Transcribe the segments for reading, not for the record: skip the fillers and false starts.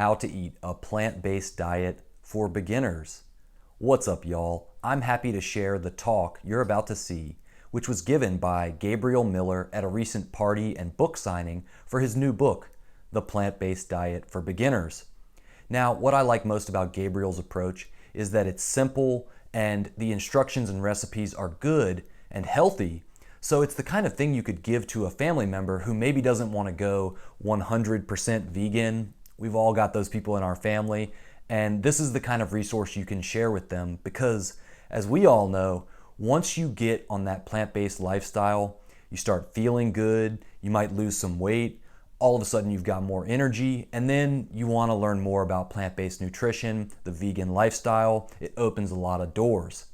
how to eat a plant-based diet for beginners. What's up, y'all? I'm happy to share the talk you're about to see, which was given by Gabriel Miller at a recent party and book signing for his new book, The Plant-Based Diet for Beginners. Now, what I like most about Gabriel's approach is that it's simple and the instructions and recipes are good and healthy. So it's the kind of thing you could give to a family member who maybe doesn't want to go 100% vegan. We've all got those people in our family, and this is the kind of resource you can share with them because, as we all know, once you get on that plant-based lifestyle, you start feeling good, you might lose some weight, all of a sudden you've got more energy, and then you want to learn more about plant-based nutrition, the vegan lifestyle. It opens a lot of doors.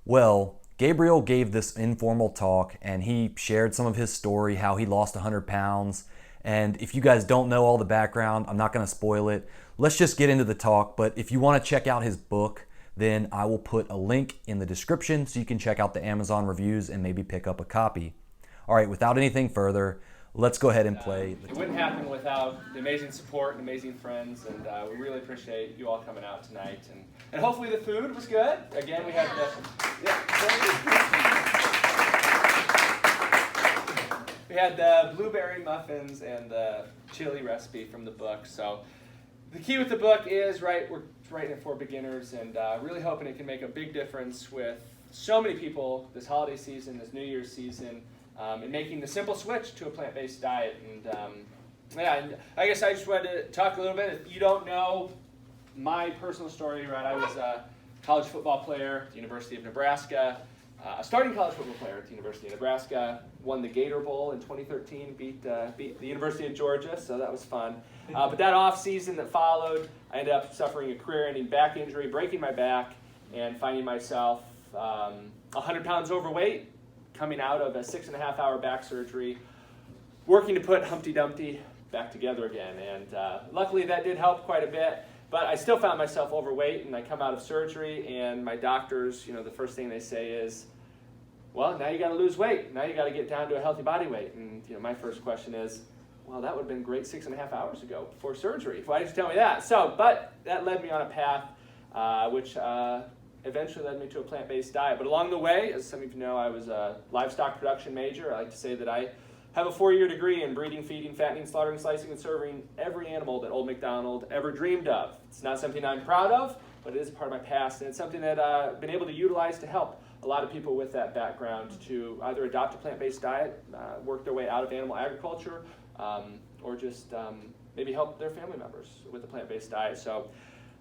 Well, Gabriel gave this informal talk and he shared some of his story, how he lost 100 pounds. And if you guys don't know all the background, I'm not going to spoil it. Let's just get into the talk. But if you want to check out his book, then I will put a link in the description so you can check out the Amazon reviews and maybe pick up a copy. All right, without anything further, let's go ahead and play. It wouldn't happen without the amazing support and amazing friends, and we really appreciate you all coming out tonight. And hopefully the food was good. Again, we had the blueberry muffins and the chili recipe from the book. So the key with the book is, we're writing it for beginners, and really hoping it can make a big difference with so many people this holiday season, this New Year's season, and making the simple switch to a plant-based diet. And I guess I just wanted to talk a little bit. If you don't know my personal story, I was a college football player at the University of Nebraska, a starting college football player at the University of Nebraska, won the Gator Bowl in 2013, beat the University of Georgia, so that was fun. But that off season that followed, I ended up suffering a career-ending back injury, breaking my back, and finding myself 100 pounds overweight, coming out of a 6.5-hour back surgery, working to put Humpty Dumpty back together again. And luckily that did help quite a bit, but I still found myself overweight, and I come out of surgery, and my doctors, the first thing they say is, well, now you got to lose weight. Now you got to get down to a healthy body weight. And my first question is, well, that would have been great 6.5 hours ago before surgery. Why did you tell me that? But that led me on a path which eventually led me to a plant-based diet. But along the way, as some of you know, I was a livestock production major. I like to say that I have a 4-year degree in breeding, feeding, fattening, slaughtering, slicing, and serving every animal that Old MacDonald ever dreamed of. It's not something I'm proud of, but it is a part of my past, and it's something that I've been able to utilize to help a lot of people with that background to either adopt a plant-based diet, work their way out of animal agriculture, or just maybe help their family members with a plant-based diet. So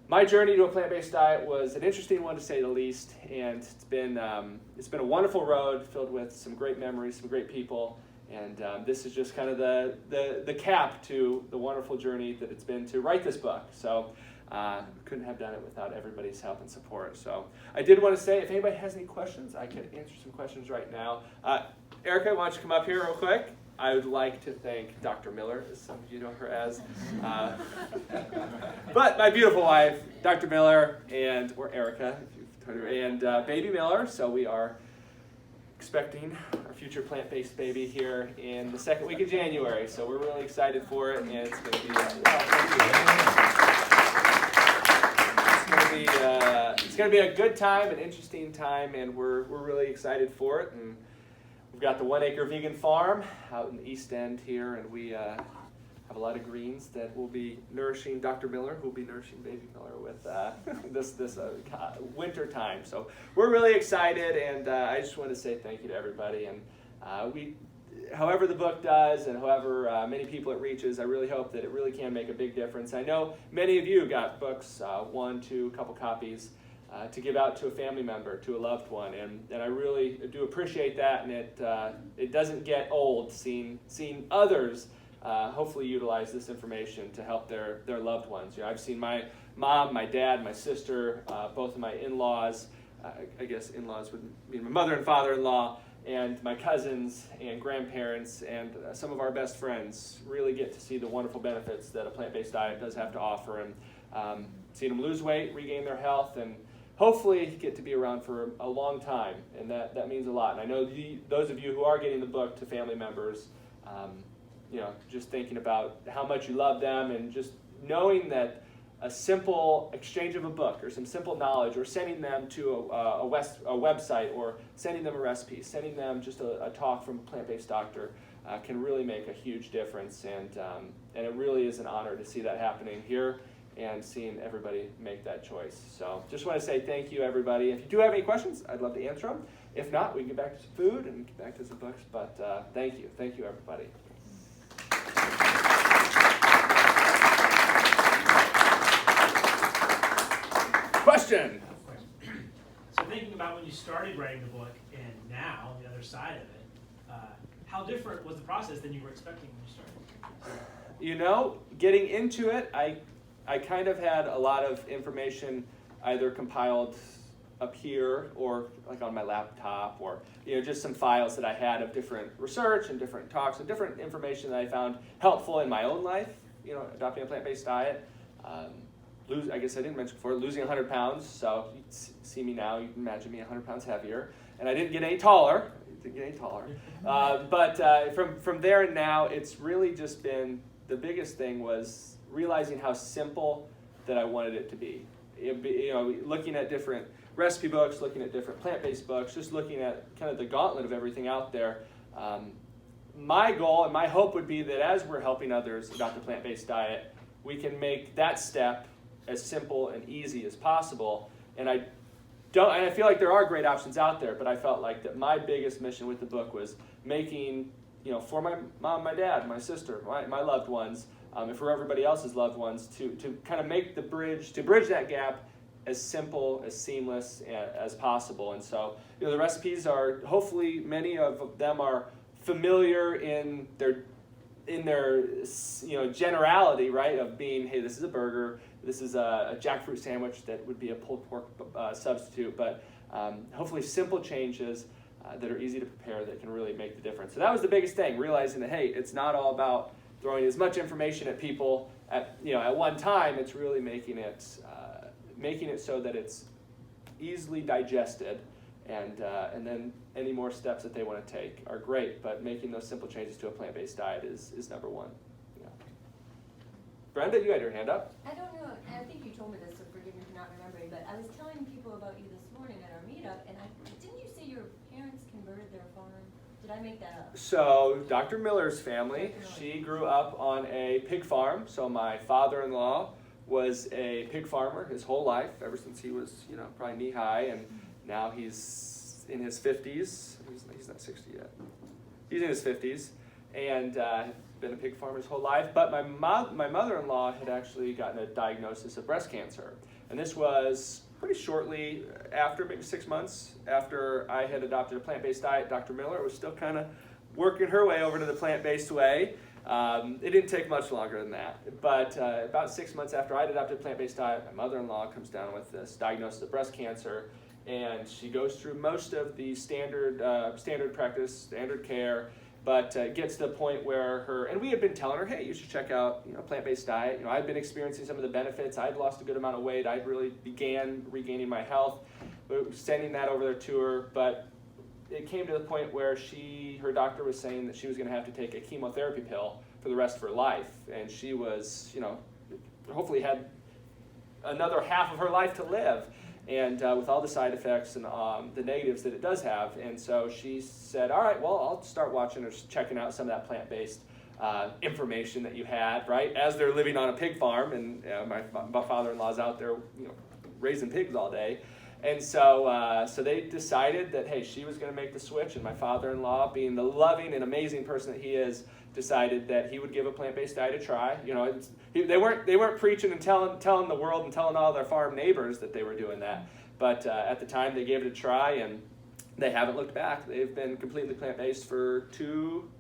my journey to a plant-based diet was an interesting one, to say the least, and it's been a wonderful road filled with some great memories, some great people, and this is just kind of the cap to the wonderful journey that it's been to write this book. So couldn't have done it without everybody's help and support. So I did want to say, if anybody has any questions, I could answer some questions right now. Erica, why don't you come up here real quick? I would like to thank Dr. Miller, as some of you know her as, but my beautiful wife, Dr. Miller, or Erica, if you've told her, and baby Miller. So we are expecting our future plant-based baby here in the second week of January. So we're really excited for it, and it's going to be it's going to be a good time, an interesting time, and we're really excited for it. And we've got the 1-acre vegan farm out in the East End here, and we have a lot of greens that will be nourishing Dr. Miller, who will be nourishing baby Miller with this winter time. So we're really excited, and I just want to say thank you to everybody. And however the book does, and however many people it reaches, I really hope that it really can make a big difference. I know many of you got books, 1, 2, a couple copies, to give out to a family member, to a loved one, and I really do appreciate that, and it doesn't get old seeing others hopefully utilize this information to help their loved ones. I've seen my mom, my dad, my sister, both of my in-laws, I guess in-laws would mean my mother and father-in-law, and my cousins and grandparents and some of our best friends really get to see the wonderful benefits that a plant-based diet does have to offer, and seeing them lose weight, regain their health, and hopefully get to be around for a long time, and that means a lot. And I know those of you who are getting the book to family members, just thinking about how much you love them and just knowing that a simple exchange of a book or some simple knowledge, or sending them to a website, or sending them a recipe, sending them just a talk from a plant-based doctor can really make a huge difference. And it really is an honor to see that happening here and seeing everybody make that choice. So just want to say thank you, everybody. If you do have any questions, I'd love to answer them. If not, we can get back to some food and get back to some books. But thank you, everybody. Question. So thinking about when you started writing the book and now the other side of it, how different was the process than you were expecting when you started? You know, getting into it, I kind of had a lot of information either compiled up here or like on my laptop, or just some files that I had of different research and different talks and different information that I found helpful in my own life. Adopting a plant-based diet. I guess I didn't mention before, losing 100 pounds. So you see me now, you can imagine me 100 pounds heavier. And I didn't get any taller. But from there and now, it's really just been, the biggest thing was realizing how simple that I wanted it to be. Looking at different recipe books, looking at different plant-based books, just looking at kind of the gauntlet of everything out there. My goal and my hope would be that as we're helping others adopt a plant-based diet, we can make that step as simple and easy as possible. And I feel like there are great options out there, but I felt like that my biggest mission with the book was making, for my mom, my dad, my sister, my loved ones, and for everybody else's loved ones, to kind of make the bridge, to bridge that gap as simple, as seamless as possible. And so, the recipes are, hopefully many of them are familiar in their generality, right, of being, hey, this is a burger, this is a jackfruit sandwich that would be a pulled pork substitute, but hopefully simple changes that are easy to prepare that can really make the difference. So that was the biggest thing, realizing that, hey, it's not all about throwing as much information at people at one time. It's really making it so that it's easily digested, and then any more steps that they want to take are great, but making those simple changes to a plant-based diet is number one. Yeah. Brenda, you had your hand up. I don't know, I think you told me this, so forgive me for not remembering, but I was telling people about you this morning at our meetup, and didn't you say your parents converted their farm? Did I make that up? So Dr. Miller's family, she grew up on a pig farm. So my father-in-law was a pig farmer his whole life, ever since he was, probably knee-high, and now he's in his 50s. He's not 60 yet. He's in his 50s, and been a pig farmer his whole life. But my mother-in-law had actually gotten a diagnosis of breast cancer, and this was pretty shortly after, maybe 6 months after I had adopted a plant-based diet. Dr. Miller was still kind of working her way over to the plant-based way. It didn't take much longer than that. But about 6 months after I'd adopted a plant-based diet, my mother-in-law comes down with this diagnosis of breast cancer, and she goes through most of the standard practice, standard care, but gets to the point where and we had been telling her, hey, you should check out a plant-based diet. I'd been experiencing some of the benefits. I'd lost a good amount of weight. I'd really began regaining my health. We were sending that over there to her, but it came to the point where her doctor was saying that she was going to have to take a chemotherapy pill for the rest of her life, and she was, hopefully had another half of her life to live, and with all the side effects and the negatives that it does have. And so she said, all right, well, I'll start watching or checking out some of that plant-based information that you had, right, as they're living on a pig farm, and my father-in-law's out there, raising pigs all day. And so they decided that, hey, she was going to make the switch, and my father-in-law, being the loving and amazing person that he is, decided that he would give a plant-based diet a try. They weren't preaching and telling the world and telling all their farm neighbors that they were doing that. But at the time, they gave it a try, and they haven't looked back. They've been completely plant-based for two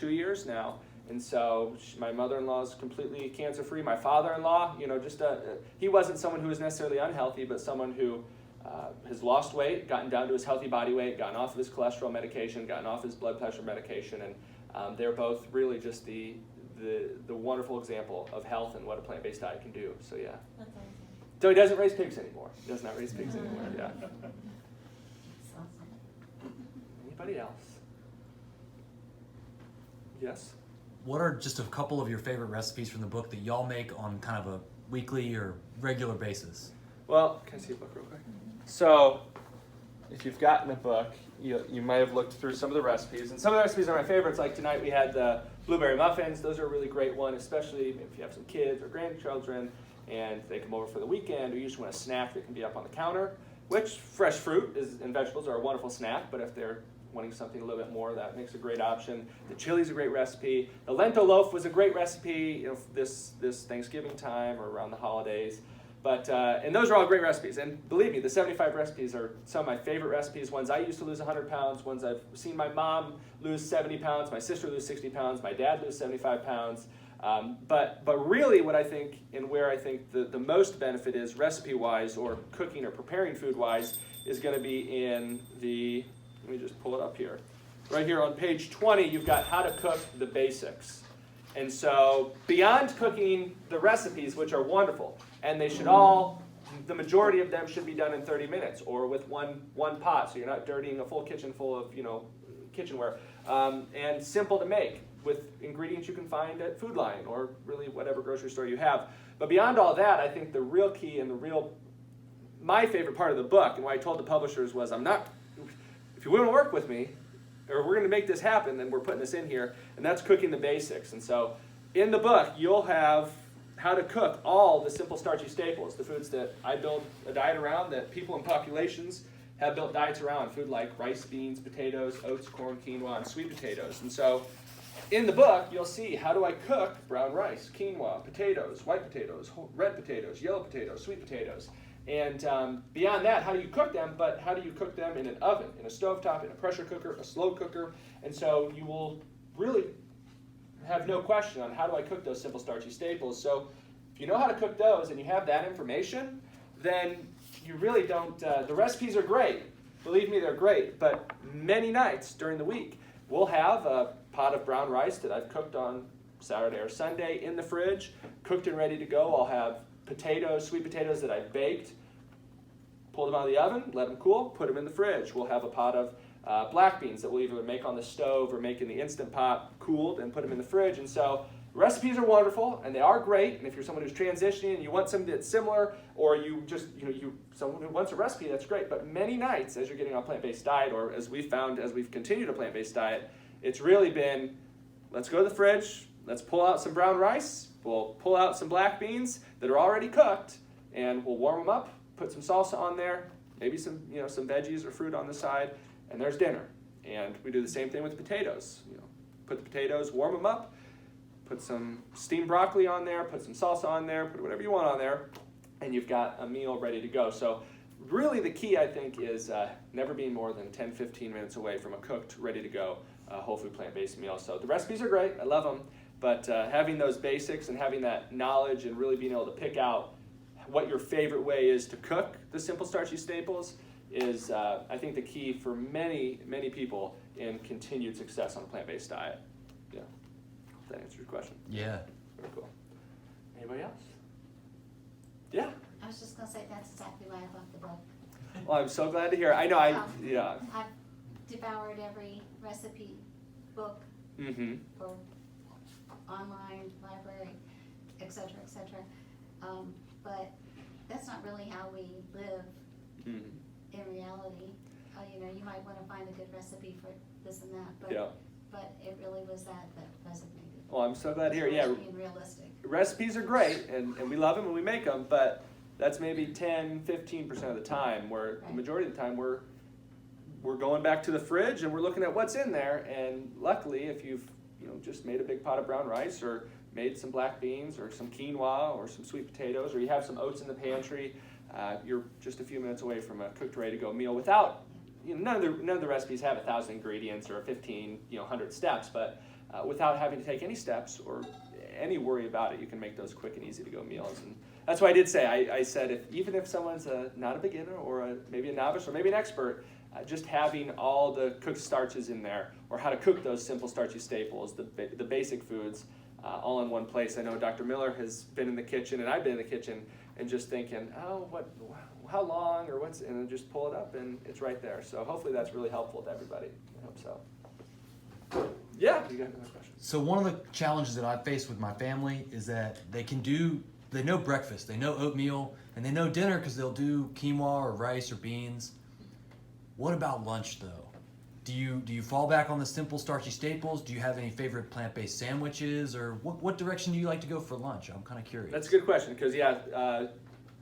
years now. And so my mother-in-law is completely cancer-free. My father-in-law, he wasn't someone who was necessarily unhealthy, but someone who has lost weight, gotten down to his healthy body weight, gotten off of his cholesterol medication, gotten off his blood pressure medication, and they're both really just the wonderful example of health and what a plant-based diet can do. So yeah. That's awesome. So he doesn't raise pigs anymore. He does not raise pigs anymore. Yeah. That's awesome. Anybody else? Yes. what are just a couple of your favorite recipes from the book that y'all make on kind of a weekly or regular basis? Well, can I see a book real quick? So, if you've gotten a book, you might have looked through some of the recipes. And some of the recipes are my favorites. Like tonight we had the blueberry muffins. Those are a really great one, especially if you have some kids or grandchildren and they come over for the weekend, or you just want a snack that can be up on the counter, which fresh fruit and vegetables are a wonderful snack, but if they're wanting something a little bit more, that makes a great option. The chili's a great recipe. The lentil loaf was a great recipe, this Thanksgiving time or around the holidays. But and those are all great recipes. And believe me, the 75 recipes are some of my favorite recipes. Ones I used to lose 100 pounds. Ones I've seen my mom lose 70 pounds. My sister lose 60 pounds. My dad lose 75 pounds. But really what I think and where I think the most benefit is recipe-wise or cooking or preparing food-wise is going to be in the, let me just pull it up here. Right here on page 20, you've got how to cook the basics. And so beyond cooking the recipes, which are wonderful, and they should all, the majority of them should be done in 30 minutes or with one pot, so you're not dirtying a full kitchen full of kitchenware, and simple to make with ingredients you can find at Food Line or really whatever grocery store you have. But beyond all that, I think the real key and my favorite part of the book and why I told the publishers was if you want to work with me, or we're going to make this happen, then we're putting this in here, and that's cooking the basics. And so in the book, you'll have how to cook all the simple starchy staples, the foods that I build a diet around, that people in populations have built diets around, food like rice, beans, potatoes, oats, corn, quinoa, and sweet potatoes. And so in the book, you'll see how do I cook brown rice, quinoa, potatoes, white potatoes, red potatoes, yellow potatoes, sweet potatoes. And beyond that, how do you cook them? But how do you cook them in an oven, in a stovetop, in a pressure cooker, a slow cooker? And so you will really have no question on how do I cook those simple starchy staples. So if you know how to cook those and you have that information, then you really don't, the recipes are great. Believe me, they're great. But many nights during the week, we'll have a pot of brown rice that I've cooked on Saturday or Sunday in the fridge, cooked and ready to go. I'll have potatoes, sweet potatoes that I baked, pull them out of the oven, let them cool, put them in the fridge. We'll have a pot of black beans that we'll either make on the stove or make in the Instant Pot, cooled, and put them in the fridge. And so recipes are wonderful, and they are great. And if you're someone who's transitioning and you want something that's similar, or you just, someone who wants a recipe, that's great. But many nights, as you're getting on a plant-based diet, or as we've found as we've continued a plant-based diet, it's really been, let's go to the fridge, let's pull out some brown rice, we'll pull out some black beans that are already cooked, and we'll warm them up, put some salsa on there, maybe some veggies or fruit on the side, and there's dinner. And we do the same thing with potatoes. Put the potatoes, warm them up, put some steamed broccoli on there, put some salsa on there, put whatever you want on there, and you've got a meal ready to go. So really the key, I think, is never being more than 10, 15 minutes away from a cooked, ready to go whole food plant-based meal. So the recipes are great, I love them, but having those basics and having that knowledge and really being able to pick out what your favorite way is to cook the simple starchy staples is, I think, the key for many, many people in continued success on a plant-based diet. Yeah, if that answers your question. Yeah. Very cool. Anybody else? Yeah. I was just going to say that's exactly why I bought the book. Well, I'm so glad to hear. I know. I've devoured every recipe book or online library, etc., etc. But that's not really how we live in reality. You might want to find a good recipe for this and that, but it really was that resonated. Well, I'm so glad to hear. Yeah, being realistic. Recipes are great, and we love them and we make them, but that's maybe 10, 15% of the time, where the majority of the time we're going back to the fridge and we're looking at what's in there. And luckily, if you've just made a big pot of brown rice or made some black beans or some quinoa or some sweet potatoes, or you have some oats in the pantry, you're just a few minutes away from a cooked, ready-to-go meal without, none of the recipes have 1,000 ingredients or 100 steps, but without having to take any steps or any worry about it, you can make those quick and easy-to-go meals. And that's why I did say, I said, even if someone's not a beginner or maybe a novice or maybe an expert, just having all the cooked starches in there, or how to cook those simple starchy staples, the basic foods, all in one place. I know Dr. Miller has been in the kitchen, and I've been in the kitchen, and just thinking, how long, or what's, and then just pull it up, and it's right there. So hopefully that's really helpful to everybody. I hope so. Yeah, you got another question. So one of the challenges that I face with my family is that they know breakfast, they know oatmeal, and they know dinner because they'll do quinoa or rice or beans. What about lunch though? Do you fall back on the simple starchy staples? Do you have any favorite plant-based sandwiches, or what direction do you like to go for lunch? I'm kind of curious. That's a good question because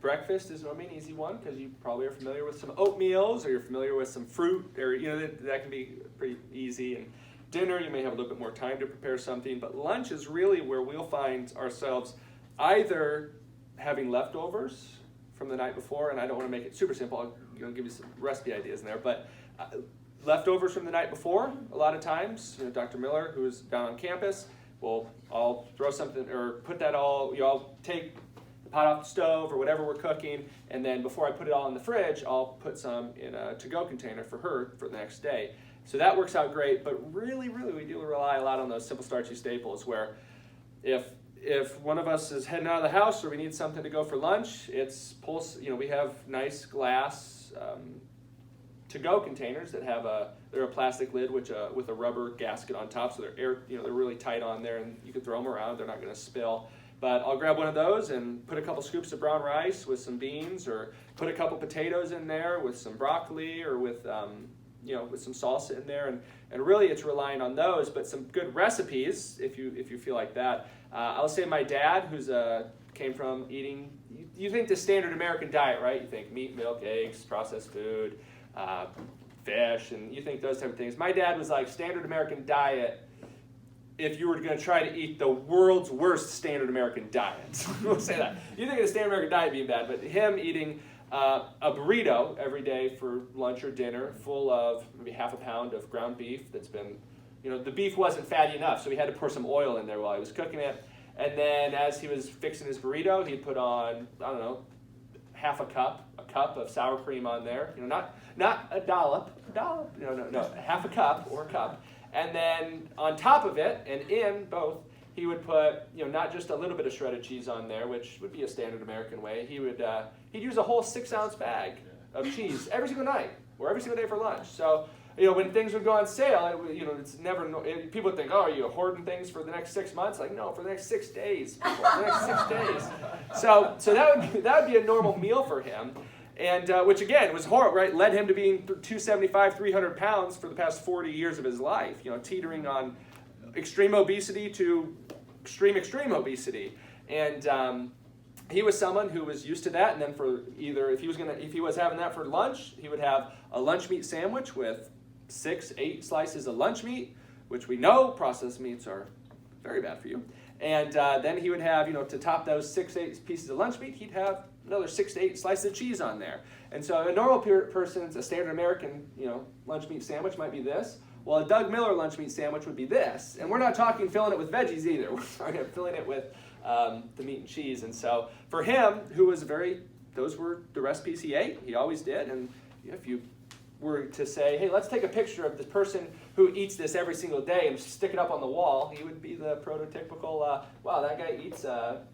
breakfast is an easy one because you probably are familiar with some oatmeals or you're familiar with some fruit, or that can be pretty easy. And dinner, you may have a little bit more time to prepare something, but lunch is really where we'll find ourselves either having leftovers from the night before, and I don't want to make it super simple. I'll give you some recipe ideas in there, but leftovers from the night before, a lot of times, Dr. Miller, who's down on campus, I'll throw something or put that all, I'll take the pot off the stove or whatever we're cooking, and then before I put it all in the fridge, I'll put some in a to-go container for her for the next day. So that works out great, but really, we do rely a lot on those simple starchy staples where if one of us is heading out of the house or we need something to go for lunch, we have nice glass to-go containers that have they're a plastic lid with a rubber gasket on top, so they're they're really tight on there, and you can throw them around. They're not going to spill. But I'll grab one of those and put a couple scoops of brown rice with some beans, or put a couple potatoes in there with some broccoli, or with with some salsa in there, and really it's relying on those. But some good recipes if you feel like that. I'll say my dad, who's came from eating. You think the standard American diet, right? You think meat, milk, eggs, processed food. Fish, and you think those type of things. My dad was like standard American diet if you were going to try to eat the world's worst standard American diet. We'll say that. You think of the standard American diet being bad, but him eating a burrito every day for lunch or dinner full of maybe half a pound of ground beef that's been, the beef wasn't fatty enough, so he had to pour some oil in there while he was cooking it. And then as he was fixing his burrito, he'd put on, half a cup of sour cream on there. Not a dollop, no, half a cup or a cup. And then on top of it, and in both, he would put, not just a little bit of shredded cheese on there, which would be a standard American way. He'd use a whole 6-ounce bag of cheese every single night or every single day for lunch. So, when things would go on sale, it's never, people would think, oh, are you hoarding things for the next 6 months? Like, no, for the next 6 days. For the next 6 days. So that would be a normal meal for him. And which again was horrible, right? Led him to being 275, 300 pounds for the past 40 years of his life, teetering on extreme obesity to extreme obesity. And he was someone who was used to that. And then for if he was having that for lunch, he would have a lunch meat sandwich with 6-8 slices of lunch meat, which we know processed meats are very bad for you. And then he would have, to top those 6-8 pieces of lunch meat, he'd have another 6-8 slices of cheese on there. And so a normal person's, a standard American, lunch meat sandwich might be this. Well, a Doug Miller lunch meat sandwich would be this. And we're not talking filling it with veggies either. We're talking filling it with the meat and cheese. And so for him, who was those were the recipes he ate. He always did. And if you were to say, hey, let's take a picture of the person who eats this every single day and stick it up on the wall, he would be the prototypical, wow, that guy eats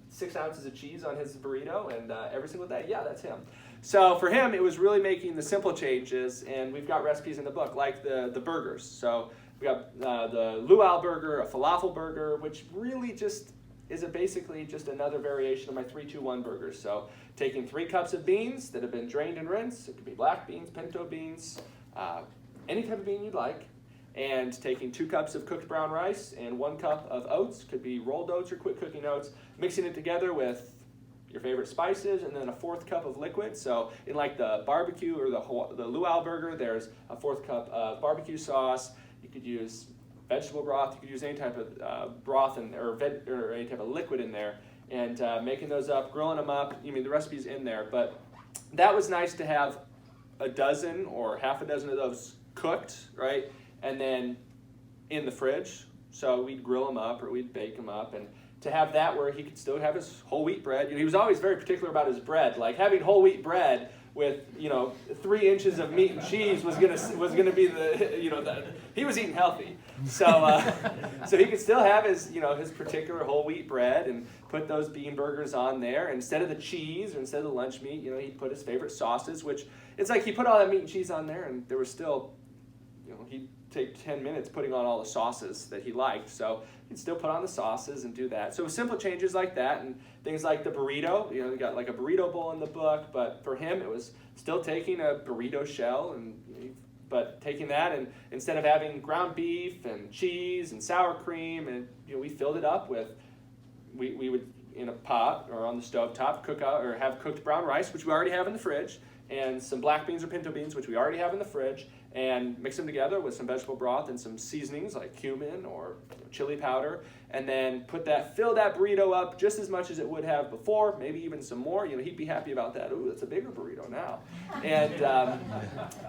6 ounces of cheese on his burrito and every single day. Yeah, that's him. So for him, it was really making the simple changes, and we've got recipes in the book like the burgers. So we got the luau burger, a falafel burger, which really just is basically just another variation of my 3-2-1 burgers. So taking 3 cups of beans that have been drained and rinsed, it could be black beans, pinto beans, any type of bean you'd like, and taking 2 cups of cooked brown rice and 1 cup of oats, could be rolled oats or quick cooking oats, mixing it together with your favorite spices, and then a 4th cup of liquid. So in like the barbecue or the luau burger, there's a 4th cup of barbecue sauce. You could use vegetable broth. You could use any type of broth or any type of liquid in there, and making those up, grilling them up. The recipe's in there, but that was nice to have a dozen or half a dozen of those cooked, right, and then in the fridge. So we'd grill them up or we'd bake them up, and to have that where he could still have his whole wheat bread. He was always very particular about his bread. Like having whole wheat bread with 3 inches of meat and cheese was gonna be he was eating healthy. So so he could still have his his particular whole wheat bread and put those bean burgers on there. And instead of the cheese or instead of the lunch meat, he'd put his favorite sauces, which it's like he put all that meat and cheese on there, and there was still take 10 minutes putting on all the sauces that he liked. So he'd still put on the sauces and do that. So simple changes like that, and things like the burrito. We got like a burrito bowl in the book, but for him it was still taking a burrito shell but taking that, and instead of having ground beef and cheese and sour cream, and we filled it up with, we would in a pot or on the stove top have cooked brown rice, which we already have in the fridge, and some black beans or pinto beans, which we already have in the fridge, and mix them together with some vegetable broth and some seasonings like cumin or chili powder, and then fill that burrito up just as much as it would have before, maybe even some more. He'd be happy about that. Ooh, that's a bigger burrito now. And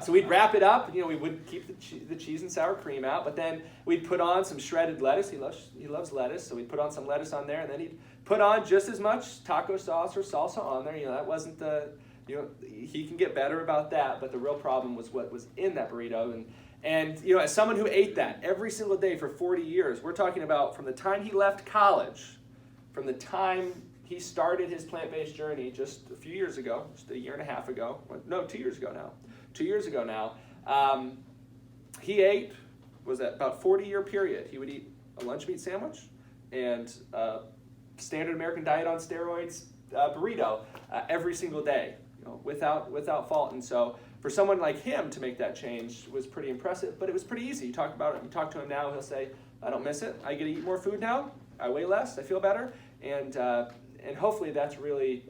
so we'd wrap it up. We would keep the cheese and sour cream out, but then we'd put on some shredded lettuce. He loves lettuce, so we'd put on some lettuce on there, and then he'd put on just as much taco sauce or salsa on there. That wasn't he can get better about that, but the real problem was what was in that burrito. And as someone who ate that every single day for 40 years, we're talking about from the time he left college, from the time he started his plant-based journey just a few years ago, just a year and a half ago, no, 2 years ago now. 2 years ago now, he ate, was that about 40-year period, he would eat a lunch meat sandwich and standard American diet on steroids burrito every single day. Without fault. And so for someone like him to make that change was pretty impressive, but it was pretty easy. You talk to him now, he'll say, I don't miss it. I get to eat more food now. I weigh less. I feel better. And hopefully that's really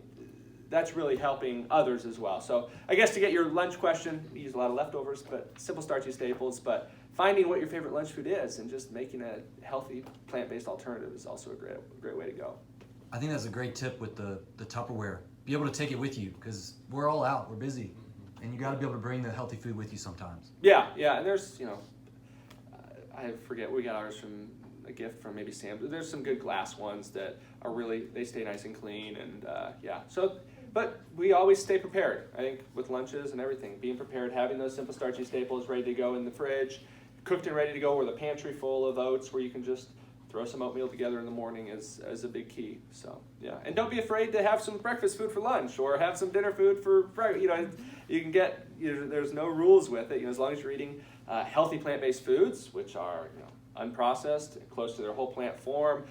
helping others as well. So I guess to get your lunch question, we use a lot of leftovers, but simple starchy staples, but finding what your favorite lunch food is and just making a healthy plant-based alternative is also a great way to go. I think that's a great tip with the Tupperware. Be able to take it with you, because we're all out, we're busy, and you got to be able to bring the healthy food with you sometimes. Yeah, and there's, I forget, we got ours from a gift from maybe Sam. There's some good glass ones that are they stay nice and clean, and So, but we always stay prepared. I think with lunches and everything, being prepared, having those simple starchy staples ready to go in the fridge, cooked and ready to go, or the pantry full of oats where you can just throw some oatmeal together in the morning is a big key. So yeah, and don't be afraid to have some breakfast food for lunch or have some dinner food for breakfast. You can get. There's no rules with it. As long as you're eating healthy plant-based foods, which are unprocessed, close to their whole plant form,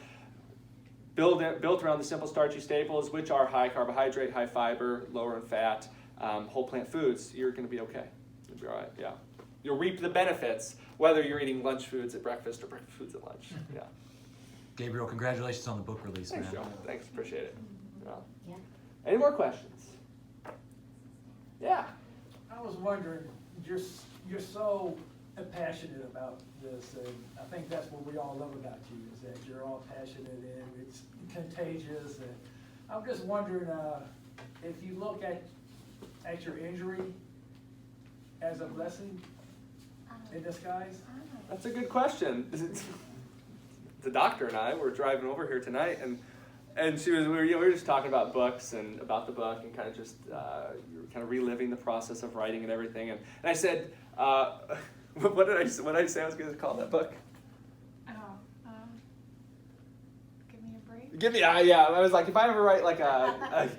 built around the simple starchy staples, which are high carbohydrate, high fiber, lower in fat, whole plant foods. You're going to be okay. You'll be all right. Yeah, you'll reap the benefits whether you're eating lunch foods at breakfast or breakfast foods at lunch. Yeah. Gabriel, congratulations on the book release, Thanks, man. Joe. Thanks, appreciate it. Yeah. Any more questions? Yeah. I was wondering, you're so passionate about this, and I think that's what we all love about you, is that you're all passionate and it's contagious. And I'm just wondering if you look at your injury as a blessing in disguise. That's a good question. The doctor and I were driving over here tonight, and we were just talking about books and about the book, and kind of just kind of reliving the process of writing and everything. And I said, what did I say I was going to call that book? Give me a break. Yeah. I was like, if I ever write like a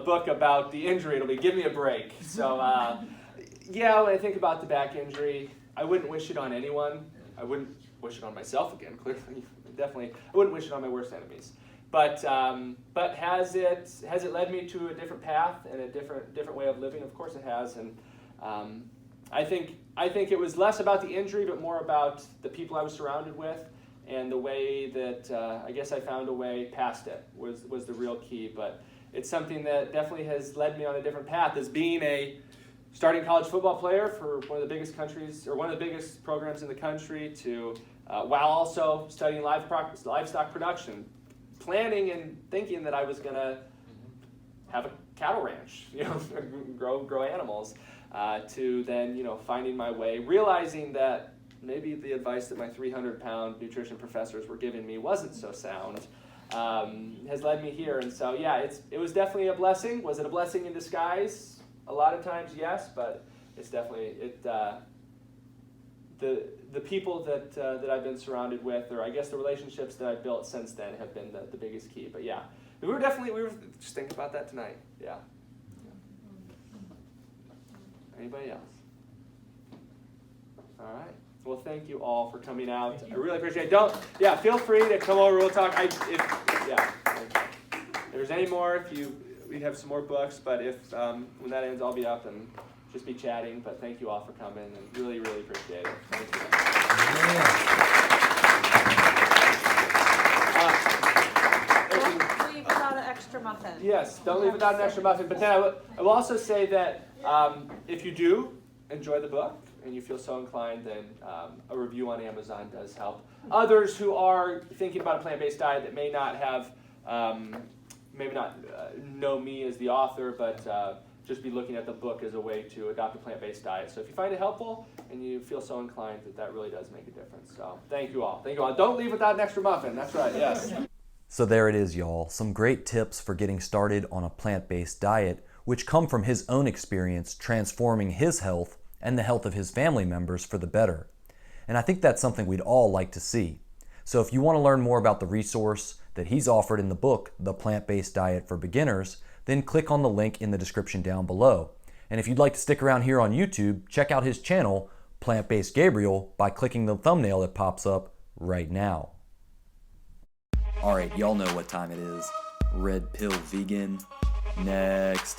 book about the injury, it'll be Give Me a Break. So when I think about the back injury, I wouldn't wish it on anyone. I wouldn't wish it on myself again, clearly, definitely. I wouldn't wish it on my worst enemies. But has it led me to a different path and a different way of living? Of course it has. And I think it was less about the injury, but more about the people I was surrounded with, and the way that I guess I found a way past it was the real key. But it's something that definitely has led me on a different path. As being a starting college football player for one of the biggest countries, or one of the biggest programs in the country, to while also studying livestock production, planning and thinking that I was going to have a cattle ranch, grow animals, to then finding my way, realizing that maybe the advice that my 300-pound nutrition professors were giving me wasn't so sound, has led me here. And so it was definitely a blessing. Was it a blessing in disguise? A lot of times, yes, but it's definitely the people that I've been surrounded with, or I guess the relationships that I've built since then, have been the biggest key. But yeah, we were just thinking about that tonight. Yeah. Anybody else? All right. Well, thank you all for coming out. I really appreciate it. Feel free to come over. We'll talk. If there's any more, we have some more books, but if when that ends, I'll be up and just be chatting. But thank you all for coming, and really, really appreciate it. Thank you. Don't leave without an extra muffin. Yes, don't leave without an extra muffin. But then I will also say that if you do enjoy the book and you feel so inclined, then a review on Amazon does help. Others who are thinking about a plant-based diet that may not have, maybe not know me as the author, but just be looking at the book as a way to adopt a plant-based diet. So if you find it helpful and you feel so inclined, that really does make a difference. So thank you all. Thank you all. Don't leave without an extra muffin. That's right, yes. So there it is, y'all. Some great tips for getting started on a plant-based diet, which come from his own experience transforming his health and the health of his family members for the better. And I think that's something we'd all like to see. So if you want to learn more about the resource that he's offered in the book, The Plant-Based Diet for Beginners, then click on the link in the description down below. And if you'd like to stick around here on YouTube, check out his channel, Based Gabriel, by clicking the thumbnail that pops up right now. All right, y'all know what time it is. Red Pill Vegan. Next.